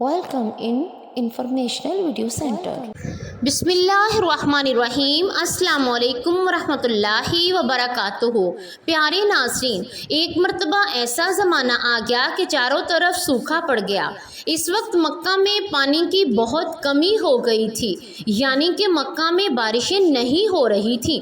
Welcome in Informational Video Center. बिस्मिल्लाहिर्रहमानिर्रहीम। अस्सलाम वालेकुम वरहमतुल्लाहि वबरकातुहू। प्यारे नाज़रीन, एक मरतबा ऐसा ज़माना आ गया कि चारों तरफ सूखा पड़ गया। इस वक्त मक्का में पानी की बहुत कमी हो गई थी, यानी कि मक्का में बारिशें नहीं हो रही थी।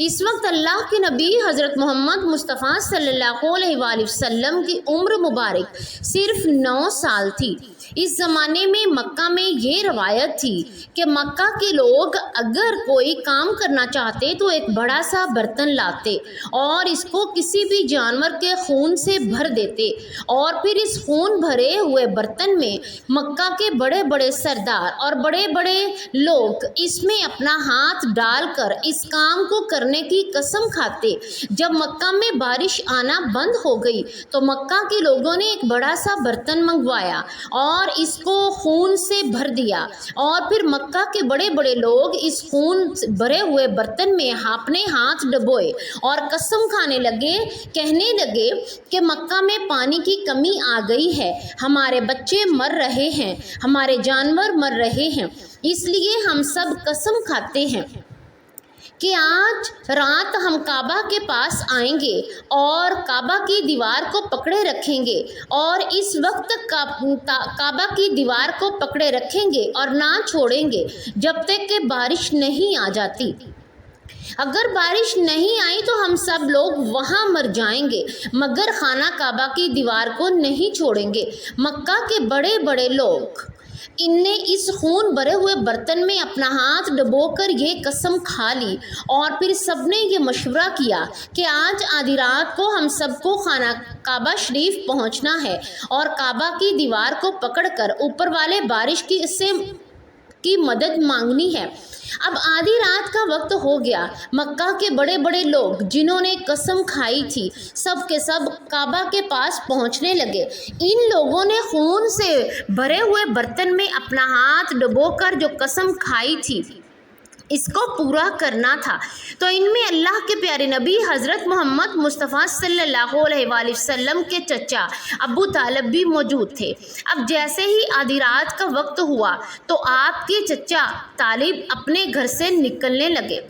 इस वक्त अल्लाह के नबी हज़रत मोहम्मद मुस्तफ़ा सल्लल्लाहु अलैहि वसल्लम की उम्र मुबारक सिर्फ 9 साल थी। इस ज़माने में मक्का में ये रवायत थी कि मक्का के लोग अगर कोई काम करना चाहते तो एक बड़ा सा बर्तन लाते और इसको किसी भी जानवर के खून से भर देते और फिर इस खून भरे हुए बर्तन में मक्का के बड़े बड़े सरदार और बड़े बड़े लोग इसमें अपना हाथ डालकर इस काम को करने की कसम खाते। जब मक्का में बारिश आना बंद हो गई तो मक्का के लोगों ने एक बड़ा सा बर्तन मंगवाया और इसको खून से भर दिया और फिर मक्का के बड़े बड़े लोग इस खून भरे हुए बर्तन में अपने हाथ डुबोए और कसम खाने लगे, कहने लगे कि मक्का में पानी की कमी आ गई है, हमारे बच्चे मर रहे हैं, हमारे जानवर मर रहे हैं, इसलिए हम सब कसम खाते हैं कि आज रात हम काबा के पास आएंगे और काबा की दीवार को पकड़े रखेंगे और इस वक्त काबा की दीवार को पकड़े रखेंगे और ना छोड़ेंगे जब तक कि बारिश नहीं आ जाती। अगर बारिश नहीं आई तो हम सब लोग वहाँ मर जाएंगे, मगर खाना काबा की दीवार को नहीं छोड़ेंगे। मक्का के बड़े बड़े लोग इनने इस खून भरे हुए बर्तन में अपना हाथ डुबोकर ये कसम खा ली और फिर सबने ये मशवरा किया कि आज आधी रात को हम सबको खाना काबा शरीफ पहुंचना है और काबा की दीवार को पकड़कर ऊपर वाले बारिश की मदद मांगनी है। अब आधी रात का वक्त हो गया। मक्का के बड़े बड़े लोग जिन्होंने कसम खाई थी सब के सब काबा के पास पहुंचने लगे। इन लोगों ने खून से भरे हुए बर्तन में अपना हाथ डुबोकर जो कसम खाई थी इसको पूरा करना था। तो इनमें अल्लाह के प्यारे नबी हज़रत मोहम्मद मुस्तफ़ा सल्लल्लाहु अलैहि वसल्लम के चचा अबू तालिब भी मौजूद थे। अब जैसे ही आधी रात का वक्त हुआ तो आपके चचा तालिब अपने घर से निकलने लगे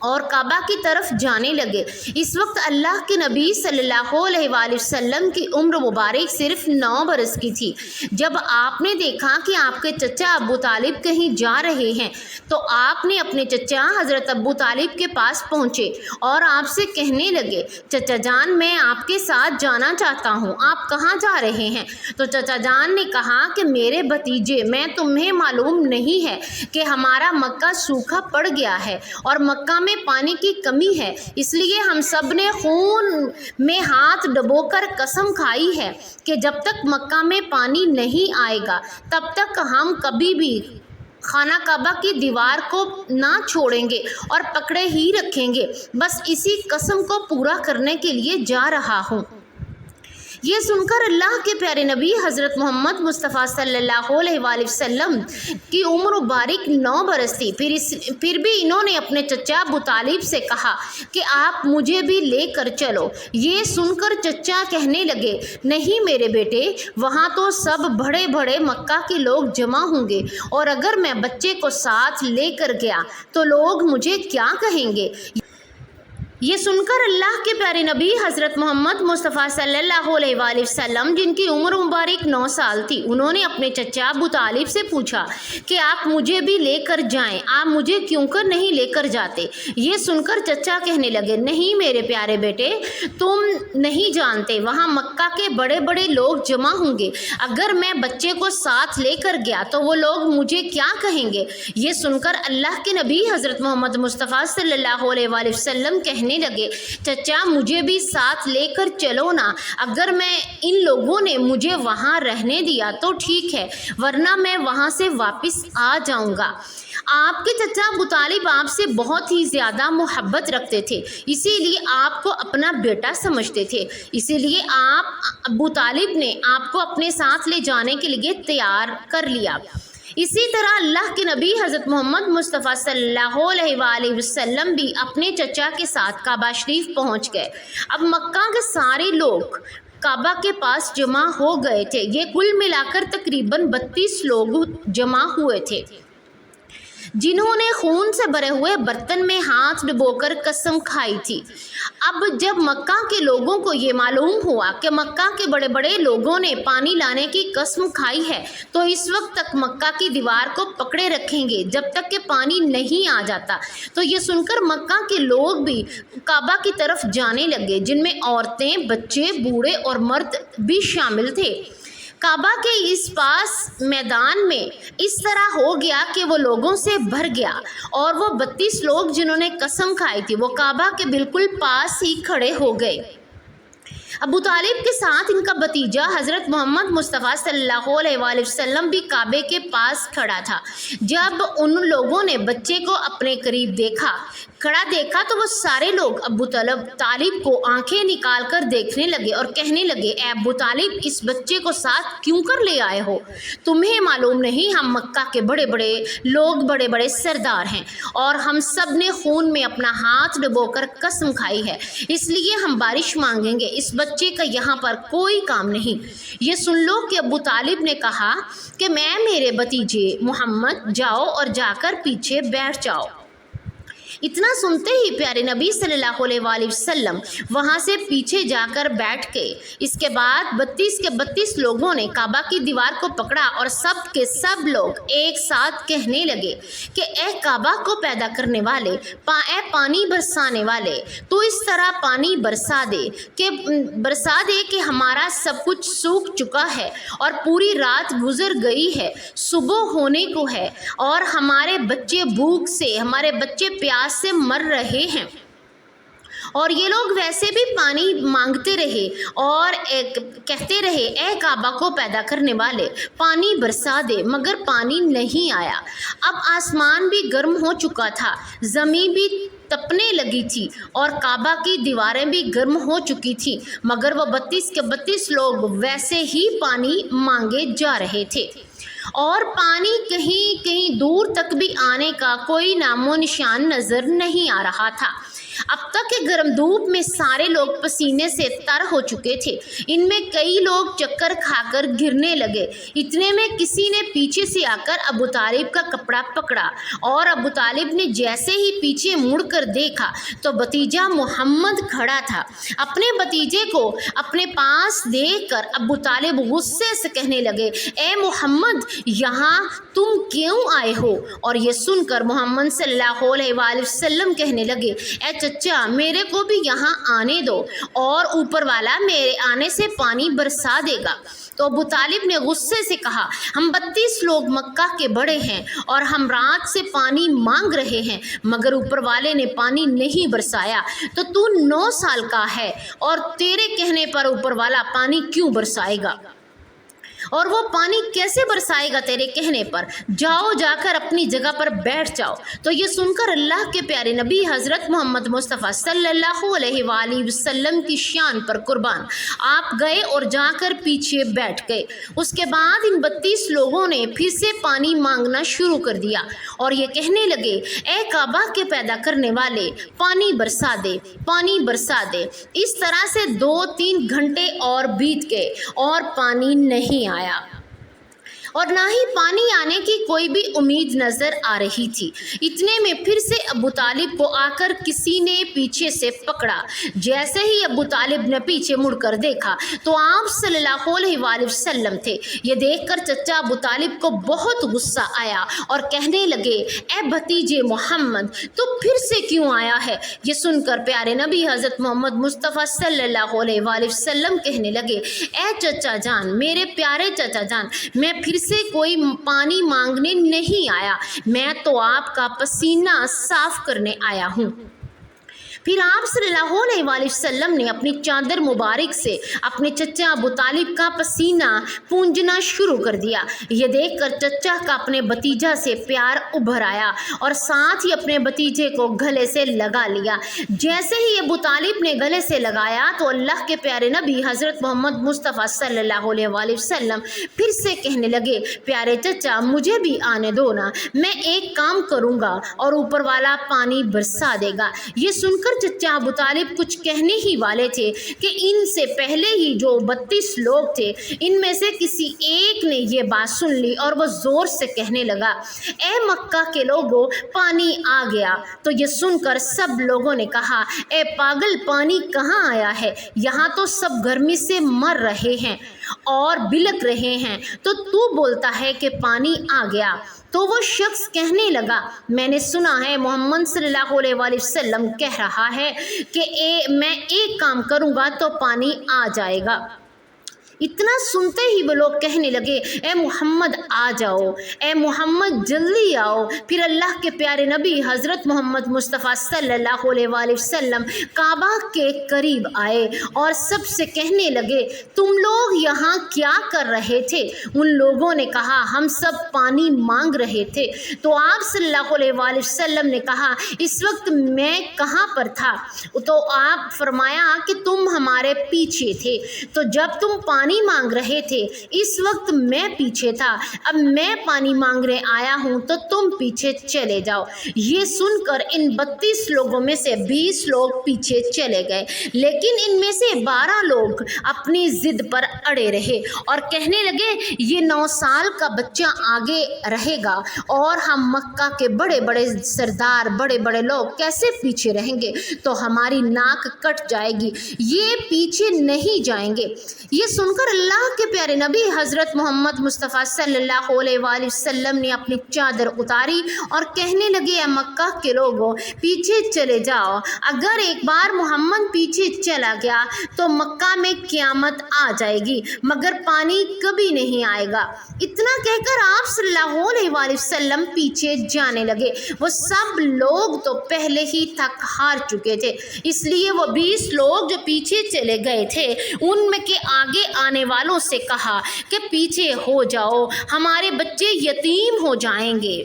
और काबा की तरफ जाने लगे। इस वक्त अल्लाह के नबी सल्लल्लाहु अलैहि वसल्लम की उम्र मुबारक सिर्फ 9 बरस की थी। जब आपने देखा कि आपके चचा अबू तालिब कहीं जा रहे हैं तो आपने अपने चचा हज़रत अबू तालिब के पास पहुँचे और आपसे कहने लगे, चचा जान मैं आपके साथ जाना चाहता हूँ, आप कहाँ जा रहे हैं? तो चचा जान ने कहा कि मेरे भतीजे, मैं तुम्हें मालूम नहीं है कि हमारा मक्का सूखा पड़ गया है और मक्का में पानी की कमी है, इसलिए हम सब ने खून में हाथ डुबोकर कसम खाई है कि जब तक मक्का में पानी नहीं आएगा तब तक हम कभी भी खाना काबा की दीवार को ना छोड़ेंगे और पकड़े ही रखेंगे। बस इसी कसम को पूरा करने के लिए जा रहा हूँ। ये सुनकर अल्लाह के प्यारे नबी हज़रत मोहम्मद मुस्तफ़ा सल्लल्लाहु अलैहि वसल्लम की उम्र मुबारक 9 बरस थी। फिर भी इन्होंने अपने चचा अबू तालिब से कहा कि आप मुझे भी लेकर चलो। ये सुनकर चचा कहने लगे, नहीं मेरे बेटे, वहाँ तो सब बड़े बड़े मक्का के लोग जमा होंगे और अगर मैं बच्चे को साथ लेकर गया तो लोग मुझे क्या कहेंगे? ये सुनकर अल्लाह के प्यारे नबी हज़रत मोहम्मद मुस्तफ़ा सल्लल्लाहु अलैहि वसल्लम जिनकी उम्र मुबारक 9 साल थी, उन्होंने अपने चचा अबू तालिब से पूछा कि आप मुझे भी लेकर जाएं, आप मुझे क्यों कर नहीं लेकर जाते? ये सुनकर चचा कहने लगे, नहीं मेरे प्यारे बेटे, तुम नहीं जानते, वहाँ मक्का के बड़े बड़े लोग जमा होंगे, अगर मैं बच्चे को साथ लेकर गया तो वो लोग मुझे क्या कहेंगे? ये सुनकर अल्लाह के नबी हज़रत मोहम्मद मुस्तफ़ा सल्लल्लाहु अलैहि वसल्लम कहने लगे, चचा मुझे भी साथ लेकर चलो ना, अगर मैं इन लोगों ने मुझे वहाँ रहने दिया तो ठीक है, वरना मैं वहाँ से वापस आ जाऊँगा। आपके चचा अबू तालिब आपसे बहुत ही ज़्यादा मोहब्बत रखते थे, इसीलिए आपको अपना बेटा समझते थे, इसीलिए अबू तालिब ने आपको अपने साथ ले जाने के लिए तैयार कर लिया। इसी तरह अल्लाह के नबी हज़रत मोहम्मद मुस्तफ़ा सल्लल्लाहु अलैहि वसल्लम भी अपने चचा के साथ काबा शरीफ पहुंच गए। अब मक्का के सारे लोग काबा के पास जमा हो गए थे। ये कुल मिलाकर तकरीबन 32 लोग जमा हुए थे, जिन्होंने खून से भरे हुए बर्तन में हाथ डुबोकर कसम खाई थी। अब जब मक्का के लोगों को ये मालूम हुआ कि मक्का के बड़े बड़े लोगों ने पानी लाने की कसम खाई है, तो इस वक्त तक मक्का की दीवार को पकड़े रखेंगे जब तक कि पानी नहीं आ जाता। तो ये सुनकर मक्का के लोग भी काबा की तरफ जाने लगे, जिनमें औरतें, बच्चे, बूढ़े और मर्द भी शामिल थे। काबा के इस पास मैदान में इस तरह हो गया कि वो लोगों से भर गया, और वो 32 लोग जिन्होंने कसम खाई थी वो काबा के बिल्कुल पास ही खड़े हो गए। अबू तालिब के साथ इनका भतीजा हज़रत मोहम्मद मुस्तफ़ा सल्लल्लाहु अलैहि वसल्लम भी काबे के पास खड़ा था। जब उन लोगों ने बच्चे को अपने करीब खड़ा देखा तो वो सारे लोग अबू तालिब को आंखें निकाल कर देखने लगे और कहने लगे, ए अबू तालिब, इस बच्चे को साथ क्यों कर ले आए हो? तुम्हें मालूम नहीं हम मक्का के बड़े बड़े लोग, बड़े बड़े सरदार हैं, और हम सब ने खून में अपना हाथ डुबोकर कसम खाई है, इसलिए हम बारिश मांगेंगे। इस बच्चे का यहाँ पर कोई काम नहीं। ये सुन लो कि अबू तालिब ने कहा कि मैं मेरे भतीजे मोहम्मद, जाओ और जाकर पीछे बैठ जाओ। इतना सुनते ही प्यारे नबी सल्लल्लाहु अलैहि वसल्लम वहाँ से पीछे जाकर बैठ गए। इसके बाद 32 के 32 लोगों ने काबा की दीवार को पकड़ा और सब के सब लोग एक साथ कहने लगे कि ए काबा को पैदा करने वाले, ए पानी बरसाने वाले, तो इस तरह पानी बरसा दे कि हमारा सब कुछ सूख चुका है और पूरी रात गुजर गई है, सुबह होने को है और हमारे बच्चे भूख से, हमारे बच्चे प्यास से मर रहे हैं। और ये लोग वैसे भी पानी मांगते रहे और कहते रहे, ए काबा को पैदा करने वाले, पानी बरसा दे, मगर पानी नहीं आया। अब आसमान भी गर्म हो चुका था, ज़मीन भी तपने लगी थी और काबा की दीवारें भी गर्म हो चुकी थी, मगर वो 32 के 32 लोग वैसे ही पानी मांगे जा रहे थे और पानी कहीं कहीं दूर तक भी आने का कोई नामो निशान नज़र नहीं आ रहा था। अब तक के गर्म धूप में सारे लोग पसीने से तर हो चुके थे। इनमें कई लोग चक्कर खाकर गिरने लगे। इतने में किसी ने पीछे से आकर अबू तालिब का कपड़ा पकड़ा और अबू तालिब ने जैसे ही पीछे मुड़कर देखा तो भतीजा मोहम्मद खड़ा था। अपने भतीजे को अपने पास देखकर अबू तालिब गुस्से से कहने लगे, ए मोहम्मद, यहाँ तुम क्यों आए हो? और ये सुनकर मोहम्मद सल्लल्लाहु अलैहि वसल्लम कहने लगे, ए चचा, मेरे को भी यहाँ आने दो और ऊपर वाला मेरे आने से पानी बरसा देगा। तो अबू तालिब ने गुस्से से कहा, हम 32 लोग मक्का के बड़े हैं और हम रात से पानी मांग रहे हैं, मगर ऊपर वाले ने पानी नहीं बरसाया। तो तू 9 साल का है और तेरे कहने पर ऊपर वाला पानी क्यों बरसाएगा? और वो पानी कैसे बरसाएगा तेरे कहने पर? जाओ, जाकर अपनी जगह पर बैठ जाओ। तो ये सुनकर अल्लाह के प्यारे नबी हज़रत मोहम्मद मुस्तफ़ा सल्लल्लाहु अलैहि वसल्लम की शान पर कुर्बान आप गए और जाकर पीछे बैठ गए। उसके बाद इन 32 लोगों ने फिर से पानी मांगना शुरू कर दिया और ये कहने लगे, ए काबा के पैदा करने वाले, पानी बरसा दे, पानी बरसा दे। इस तरह से 2-3 घंटे और बीत गए और पानी नहीं आया और ना ही पानी आने की कोई भी उम्मीद नज़र आ रही थी। इतने में फिर से अबू तालिब को आकर किसी ने पीछे से पकड़ा। जैसे ही अबू तालिब ने पीछे मुड़कर देखा तो आप सल्लल्लाहु अलैहि वसल्लम थे। ये देखकर चचा अबू तालिब को बहुत गुस्सा आया और कहने लगे, ए भतीजे मोहम्मद, तू फिर से क्यों आया है? ये सुनकर प्यारे नबी हज़रत मोहम्मद मुस्तफ़ा सल्लल्लाहु अलैहि वसल्लम कहने लगे, ए चचा जान, मेरे प्यारे चचा जान, मैं फिर से कोई पानी मांगने नहीं आया, मैं तो आपका पसीना साफ करने आया हूँ। फिर आप सल्लल्लाहु अलैहि वसल्लम ने अपनी चादर मुबारक से अपने चचा अबू तालिब का पसीना पूंजना शुरू कर दिया। ये देखकर चचा का अपने भतीजा से प्यार उभर आया और साथ ही अपने भतीजे को गले से लगा लिया। जैसे ही अबू तालिब ने गले से लगाया तो अल्लाह के प्यारे नबी हज़रत मोहम्मद मुस्तफ़ा सल्लल्लाहु अलैहि वसल्लम फिर से कहने लगे, प्यारे चचा, मुझे भी आने दो ना, मैं एक काम करूँगा और ऊपर वाला पानी बरसा देगा। ये सुनकर کر چچا ابو طالب کچھ کہنے ہی والے تھے کہ ان سے پہلے ہی جو 32 لوگ تھے ان میں سے کسی ایک نے یہ بات سن لی اور وہ زور سے کہنے لگا، اے مکہ کے لوگوں، پانی آ گیا۔ تو یہ سن کر سب لوگوں نے کہا، اے پاگل، پانی کہاں آیا ہے؟ یہاں تو سب گرمی سے مر رہے ہیں اور بلک رہے ہیں، تو بولتا ہے کہ پانی آ گیا۔ تو وہ شخص کہنے لگا، میں نے سنا ہے محمد صلی اللہ علیہ وآلہ وسلم کہہ رہا ہے کہ میں ایک کام کروں گا تو پانی آ جائے گا۔ اتنا سنتے ہی وہ لوگ کہنے لگے، اے محمد آ جاؤ، اے محمد جلدی آؤ۔ پھر اللہ کے پیارے نبی حضرت محمد مصطفیٰ صلی اللہ علیہ وآلہ وسلم کعبہ کے قریب آئے اور سب سے کہنے لگے، تم لوگ یہاں کیا کر رہے تھے؟ ان لوگوں نے کہا، ہم سب پانی مانگ رہے تھے۔ تو آپ صلی اللہ علیہ وآلہ وسلم نے کہا، اس وقت میں کہاں پر تھا؟ تو آپ فرمایا کہ تم ہمارے پیچھے تھے، تو جب تم پانی مانگ رہے تھے اس وقت میں پیچھے تھا، اب میں پانی مانگنے آیا ہوں تو تم پیچھے چلے جاؤ۔ یہ سن کر ان 32 لوگوں میں سے 20 لوگ پیچھے چلے گئے، لیکن ان میں سے 12 لوگ اپنی ضد پر اڑے رہے اور کہنے لگے، یہ 9 سال کا بچہ آگے رہے گا اور ہم مکہ کے بڑے بڑے سردار، بڑے بڑے لوگ کیسے پیچھے رہیں گے؟ تو ہماری ناک کٹ جائے گی، یہ پیچھے نہیں جائیں گے۔ یہ سن کر اللہ کے پیارے نبی حضرت محمد مصطفیٰ صلی اللہ علیہ وآلہ وسلم نے اپنی چادر اتاری اور کہنے لگے، اے مکہ کے لوگوں، پیچھے چلے جاؤ۔ اگر ایک بار محمد پیچھے چلا گیا تو مکہ میں قیامت آ جائے گی، مگر پانی کبھی نہیں آئے گا۔ اتنا کہہ کر آپ صلی اللہ علیہ وآلہ وسلم پیچھے جانے لگے۔ وہ سب لوگ تو پہلے ہی تھک ہار چکے تھے، اس لیے وہ 20 لوگ جو پیچھے چلے گئے تھے ان میں کے آگے آنے والوں سے کہا کہ پیچھے ہو جاؤ، ہمارے بچے یتیم ہو جائیں گے،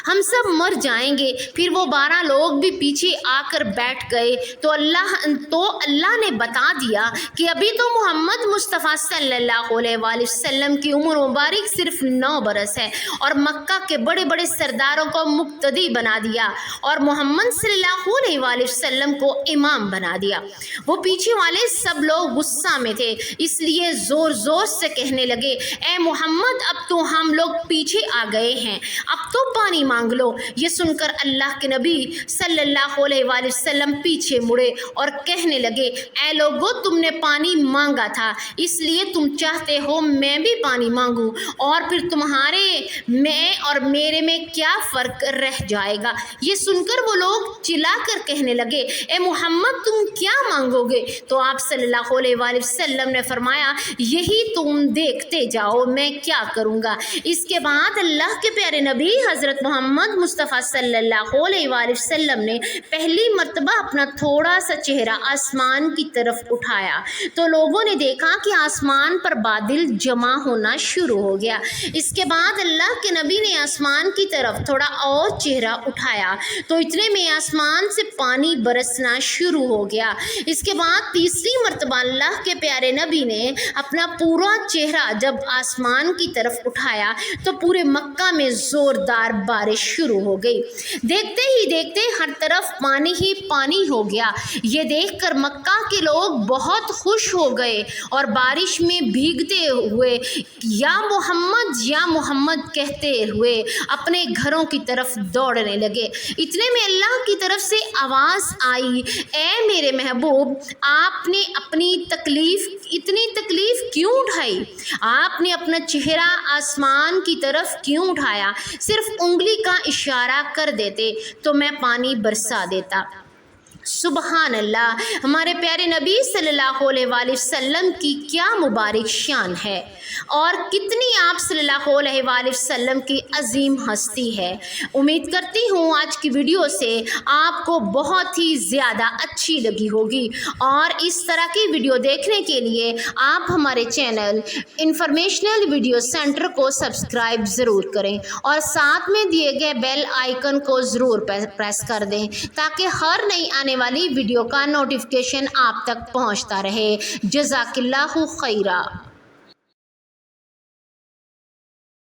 ہم سب مر جائیں گے۔ پھر وہ 12 لوگ بھی پیچھے آ کر بیٹھ گئے تو اللہ نے بتا دیا کہ ابھی تو محمد مصطفیٰ صلی اللہ علیہ وآلہ وسلم کی عمر مبارک صرف 9 برس ہے اور مکہ کے بڑے بڑے سرداروں کو مقتدی بنا دیا اور محمد صلی اللہ علیہ وآلہ وسلم کو امام بنا دیا۔ وہ پیچھے والے سب لوگ غصہ میں تھے، اس لیے زور زور سے کہنے لگے، اے محمد، اب تو ہم لوگ پیچھے آ گئے ہیں، اب تو پانی مانگ لو۔ یہ سن کر اللہ کے نبی صلی اللہ علیہ وآلہ وسلم پیچھے مڑے اور کہنے لگے، اے لوگو، تم نے پانی مانگا تھا، اس لیے تم چاہتے ہو میں بھی پانی مانگوں، اور پھر تمہارے میں اور میرے میں کیا فرق رہ جائے گا؟ یہ سن کر وہ لوگ چلا کر کہنے لگے، اے محمد، تم کیا مانگو گے؟ تو آپ صلی اللہ علیہ وآلہ وسلم نے فرمایا، یہی تم دیکھتے جاؤ میں کیا کروں گا۔ اس کے بعد اللہ کے پیارے نبی حضرت محمد مصطفیٰ صلی اللہ علیہ وآلہ وسلم نے پہلی مرتبہ اپنا تھوڑا سا چہرہ آسمان کی طرف اٹھایا تو لوگوں نے دیکھا کہ آسمان پر بادل جمع ہونا شروع ہو گیا۔ اس کے بعد اللہ کے نبی نے آسمان کی طرف تھوڑا اور چہرہ اٹھایا تو اتنے میں آسمان سے پانی برسنا شروع ہو گیا۔ اس کے بعد تیسری مرتبہ اللہ کے پیارے نبی نے اپنا پورا چہرہ جب آسمان کی طرف اٹھایا تو پورے مکہ میں زوردار بارش شروع ہو گئی۔ دیکھتے ہی دیکھتے ہر طرف پانی ہی پانی ہو گیا۔ یہ دیکھ کر مکہ کے لوگ بہت خوش ہو گئے اور بارش میں بھیگتے ہوئے یا محمد کہتے ہوئے اپنے گھروں کی طرف دوڑنے لگے۔ اتنے میں اللہ کی طرف سے آواز آئی، اے میرے محبوب، آپ نے اپنی اتنی تکلیف کیوں اٹھائی؟ آپ نے اپنا چہرہ آسمان کی طرف کیوں اٹھایا؟ صرف انگلی کا اشارہ کر دیتے تو میں پانی برسا دیتا۔ سبحان اللہ، ہمارے پیارے نبی صلی اللہ علیہ وآلہ وسلم کی کیا مبارک شان ہے اور کتنی آپ صلی اللہ علیہ وآلہ وسلم کی عظیم ہستی ہے۔ امید کرتی ہوں آج کی ویڈیو سے آپ کو بہت ہی زیادہ اچھی لگی ہوگی، اور اس طرح کی ویڈیو دیکھنے کے لیے آپ ہمارے چینل انفارمیشنل ویڈیو سینٹر کو سبسکرائب ضرور کریں اور ساتھ میں دیے گئے بیل آئیکن کو ضرور پریس کر دیں تاکہ ہر نئی آنے والی ویڈیو کا نوٹیفیکیشن آپ تک پہنچتا رہے۔ جزاک اللہ خیرہ۔